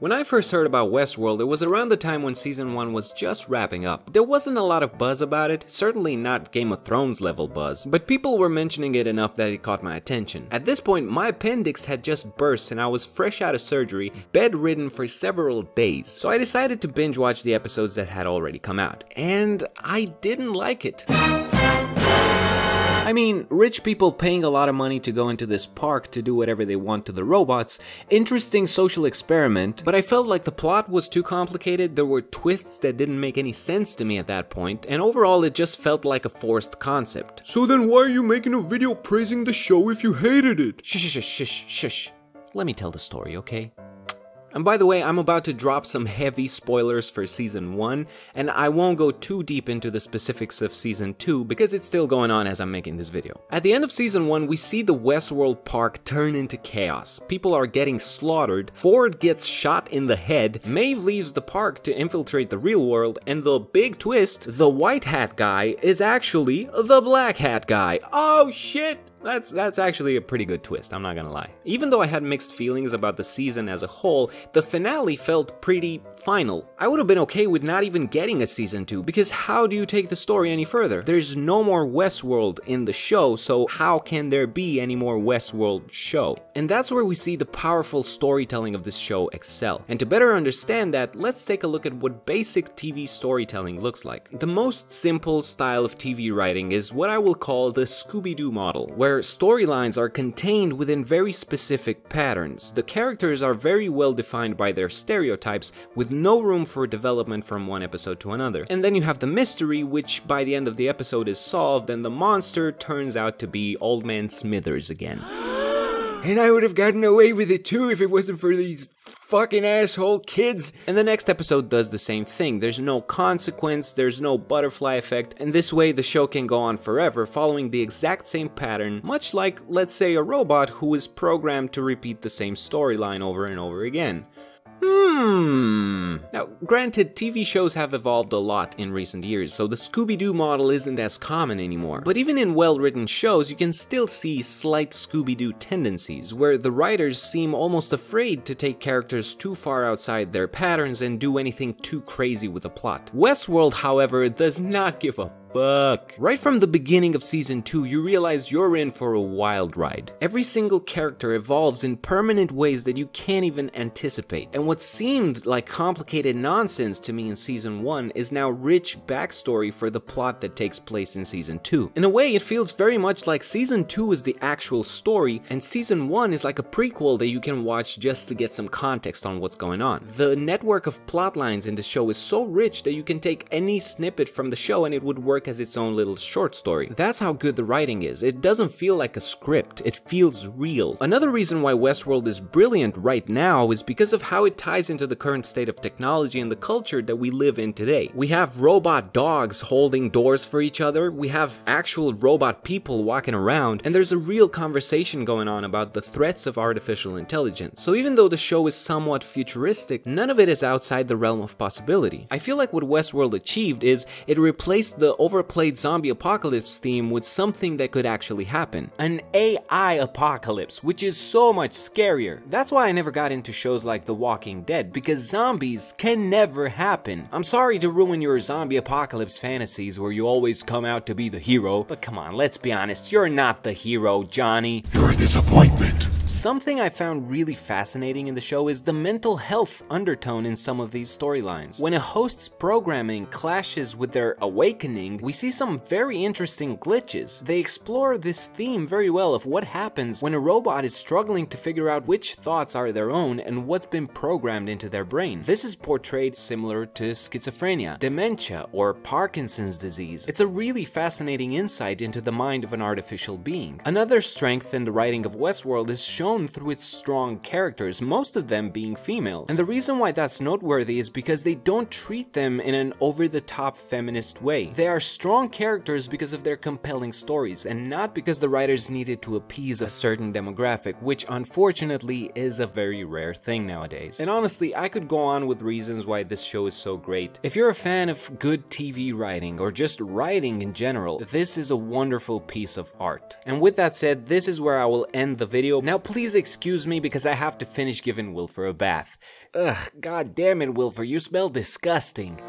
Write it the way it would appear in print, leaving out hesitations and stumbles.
When I first heard about Westworld, it was around the time when season 1 was just wrapping up. There wasn't a lot of buzz about it, certainly not Game of Thrones level buzz, but people were mentioning it enough that it caught my attention. At this point, my appendix had just burst and I was fresh out of surgery, bedridden for several days. So I decided to binge watch the episodes that had already come out. And I didn't like it. I mean, rich people paying a lot of money to go into this park to do whatever they want to the robots, interesting social experiment, but I felt like the plot was too complicated, there were twists that didn't make any sense to me at that point, and overall it just felt like a forced concept. So then why are you making a video praising the show if you hated it? Shush. Let me tell the story, okay? And by the way, I'm about to drop some heavy spoilers for Season 1, and I won't go too deep into the specifics of Season 2 because it's still going on as I'm making this video. At the end of Season 1, we see the Westworld park turn into chaos. People are getting slaughtered, Ford gets shot in the head, Maeve leaves the park to infiltrate the real world, and the big twist, the white hat guy is actually the black hat guy. Oh shit! That's actually a pretty good twist, I'm not gonna lie. Even though I had mixed feelings about the season as a whole, the finale felt pretty final. I would have been okay with not even getting a season 2, because how do you take the story any further? There's no more Westworld in the show, so how can there be any more Westworld show? And that's where we see the powerful storytelling of this show excel. And to better understand that, let's take a look at what basic TV storytelling looks like. The most simple style of TV writing is what I will call the Scooby-Doo model, where storylines are contained within very specific patterns. The characters are very well defined by their stereotypes, with no room for development from one episode to another. And then you have the mystery, which by the end of the episode is solved, and the monster turns out to be Old Man Smithers again. And I would have gotten away with it too if it wasn't for these fucking asshole kids. And the next episode does the same thing. There's no consequence, there's no butterfly effect, and this way the show can go on forever, following the exact same pattern, much like, let's say, a robot who is programmed to repeat the same storyline over and over again. Now, granted, TV shows have evolved a lot in recent years, so the Scooby-Doo model isn't as common anymore. But even in well-written shows, you can still see slight Scooby-Doo tendencies, where the writers seem almost afraid to take characters too far outside their patterns and do anything too crazy with the plot. Westworld, however, does not give a fuck. Right from the beginning of Season 2, you realize you're in for a wild ride. Every single character evolves in permanent ways that you can't even anticipate, and what seemed like complicated nonsense to me in Season 1 is now rich backstory for the plot that takes place in Season 2. In a way, it feels very much like Season 2 is the actual story, and Season 1 is like a prequel that you can watch just to get some context on what's going on. The network of plot lines in the show is so rich that you can take any snippet from the show and it would work as its own little short story. That's how good the writing is. It doesn't feel like a script, it feels real. Another reason why Westworld is brilliant right now is because of how it ties into the current state of technology and the culture that we live in today. We have robot dogs holding doors for each other, we have actual robot people walking around, and there's a real conversation going on about the threats of artificial intelligence. So even though the show is somewhat futuristic, none of it is outside the realm of possibility. I feel like what Westworld achieved is it replaced the overplayed zombie apocalypse theme with something that could actually happen. An AI apocalypse, which is so much scarier. That's why I never got into shows like The Walking Dead, because zombies can never happen. I'm sorry to ruin your zombie apocalypse fantasies where you always come out to be the hero, but come on, let's be honest, you're not the hero, Johnny. You're a disappointment. Something I found really fascinating in the show is the mental health undertone in some of these storylines. When a host's programming clashes with their awakening, we see some very interesting glitches. They explore this theme very well of what happens when a robot is struggling to figure out which thoughts are their own and what's been programmed into their brain. This is portrayed similar to schizophrenia, dementia, or Parkinson's disease. It's a really fascinating insight into the mind of an artificial being. Another strength in the writing of Westworld is shown through its strong characters, most of them being females. And the reason why that's noteworthy is because they don't treat them in an over-the-top feminist way. They are strong characters because of their compelling stories, and not because the writers needed to appease a certain demographic, which unfortunately is a very rare thing nowadays. And honestly, I could go on with reasons why this show is so great. If you're a fan of good TV writing, or just writing in general, this is a wonderful piece of art. And with that said, this is where I will end the video. Now please excuse me because I have to finish giving Wilfur a bath. Ugh, god damn it, Wilfur, you smell disgusting.